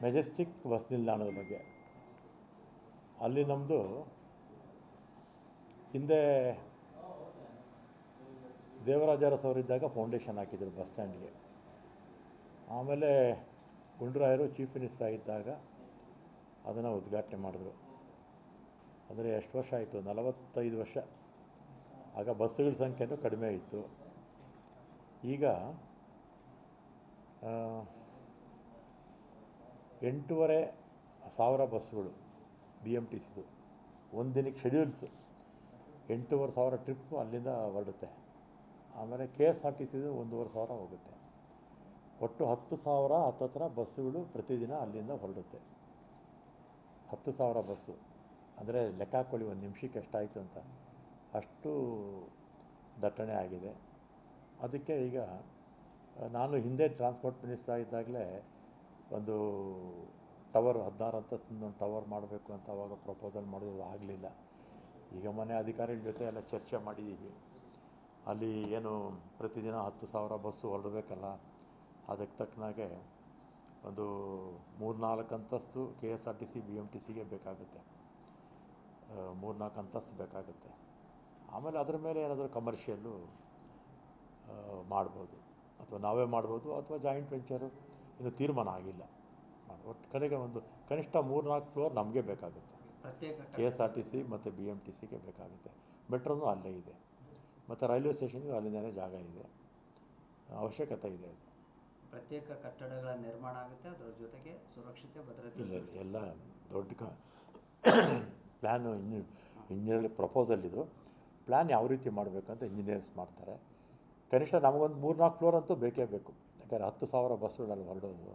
Majestic bus ನಿಲ್ದಾಣದ ಬಗ್ಗೆ. ಅಲ್ಲಿ ನಮ್ಮದು ಹಿಂದೆ ದೇವರಾಜ ಅರಸು ಅವರಿದ್ದಾಗ ಫೌಂಡೇಶನ್ ಹಾಕಿದ್ರು ಬಸ್ ಸ್ಟ್ಯಾಂಡ್ಗೆ. ಆಮೇಲೆ ಗುಂಡೂರಾಯರು ಚೀಫ್ ಮಿನಿಸ್ಟರ್ ಆಗಿದ್ದಾಗ ಅದನ್ನು ಉದ್ಘಾಟನೆ ಮಾಡಿದ್ರು. ಅಂದರೆ ಎಷ್ಟು ವರ್ಷ ಆಯಿತು? 45 ವರ್ಷ. ಆಗ ಬಸ್ಸುಗಳ ಸಂಖ್ಯೆನೂ ಕಡಿಮೆ ಇತ್ತು. ಈಗ 8,500 ಬಸ್ಸುಗಳು BMTCದು ಒಂದು ದಿನಕ್ಕೆ ಶೆಡ್ಯೂಲ್ಸು 8,500 ಟ್ರಿಪ್ಪು ಅಲ್ಲಿಂದ ಹೊರಡುತ್ತೆ. ಆಮೇಲೆ KSRTCದು 1,500 ಹೋಗುತ್ತೆ. ಒಟ್ಟು 10,000 ಹತ್ತತ್ರ ಬಸ್ಸುಗಳು ಪ್ರತಿದಿನ ಅಲ್ಲಿಂದ ಹೊರಡುತ್ತೆ. 10,000 ಬಸ್ಸು ಅಂದರೆ ಲೆಕ್ಕ ಹಾಕ್ಕೊಳ್ಳಿ ಒಂದು ನಿಮಿಷಕ್ಕೆ ಎಷ್ಟಾಯಿತು ಅಂತ. ಅಷ್ಟು ದಟ್ಟಣೆ ಆಗಿದೆ. ಅದಕ್ಕೆ ಈಗ ನಾನು ಹಿಂದೆ ಟ್ರಾನ್ಸ್ಪೋರ್ಟ್ ಮಿನಿಸ್ಟರ್ ಆಗಿದ್ದಾಗಲೇ ಒಂದು ಟವರ್ 16 ಅಂತಸ್ತಿನ ಒಂದು ಟವರ್ ಮಾಡಬೇಕು ಅಂತ ಅವಾಗ ಪ್ರಪೋಸಲ್ ಮಾಡೋದು ಆಗಲಿಲ್ಲ. ಈಗ ಮನೆ ಅಧಿಕಾರಿಗಳ ಜೊತೆ ಎಲ್ಲ ಚರ್ಚೆ ಮಾಡಿದ್ದೀವಿ. ಅಲ್ಲಿ ಏನು ಪ್ರತಿದಿನ 10,000 ಬಸ್ಸು ಹೊರಡಬೇಕಲ್ಲ, ಅದಕ್ಕೆ ತಕ್ಕನಾಗೆ ಒಂದು 3-4 ಅಂತಸ್ತು KSRTC BMTCಗೆ ಬೇಕಾಗುತ್ತೆ. 3-4 ಅಂತಸ್ತು ಬೇಕಾಗುತ್ತೆ. ಆಮೇಲೆ ಅದರ ಮೇಲೆ ಏನಾದರೂ ಕಮರ್ಷಿಯಲ್ಲು ಮಾಡ್ಬೋದು, ಅಥವಾ ನಾವೇ ಮಾಡ್ಬೋದು, ಅಥವಾ ಜಾಯಿಂಟ್ ವೆಂಚರು. ಇನ್ನು ತೀರ್ಮಾನ ಆಗಿಲ್ಲ. ಒಟ್ಟು ಕಡೆಗೆ ಒಂದು ಕನಿಷ್ಠ 3-4 ಫ್ಲೋರ್ ನಮಗೆ ಬೇಕಾಗುತ್ತೆ. KSRTC ಮತ್ತು BMTCಗೆ ಬೇಕಾಗುತ್ತೆ. ಮೆಟ್ರೋನು ಅಲ್ಲೇ ಇದೆ, ಮತ್ತು ರೈಲ್ವೆ ಸ್ಟೇಷನ್ಗೆ ಅಲ್ಲಿಂದನೇ ಜಾಗ ಇದೆ, ಅವಶ್ಯಕತೆ ಇದೆ. ಅದು ಪ್ರತ್ಯೇಕ ಕಟ್ಟಡಗಳ ನಿರ್ಮಾಣ ಆಗುತ್ತೆ, ಅದರ ಜೊತೆಗೆ ಸುರಕ್ಷತೆ ಭದ್ರತೆ ಇಲ್ಲ ಎಲ್ಲ ದೊಡ್ಡ ಪ್ಲ್ಯಾನು ಇಂಜಿನಿಯರ್ ಪ್ರಪೋಸಲ್. ಇದು ಪ್ಲ್ಯಾನ್ ಯಾವ ರೀತಿ ಮಾಡಬೇಕಂತ ಇಂಜಿನಿಯರ್ಸ್ ಮಾಡ್ತಾರೆ. ಕನಿಷ್ಠ ನಮಗೊಂದು 3-4 ಫ್ಲೋರ್ ಅಂತೂ ಬೇಕೇ ಬೇಕು. ಯಾಕಂದರೆ 10,000 ಬಸ್ಸುಗಳಲ್ಲಿ ಹೊರಡೋದು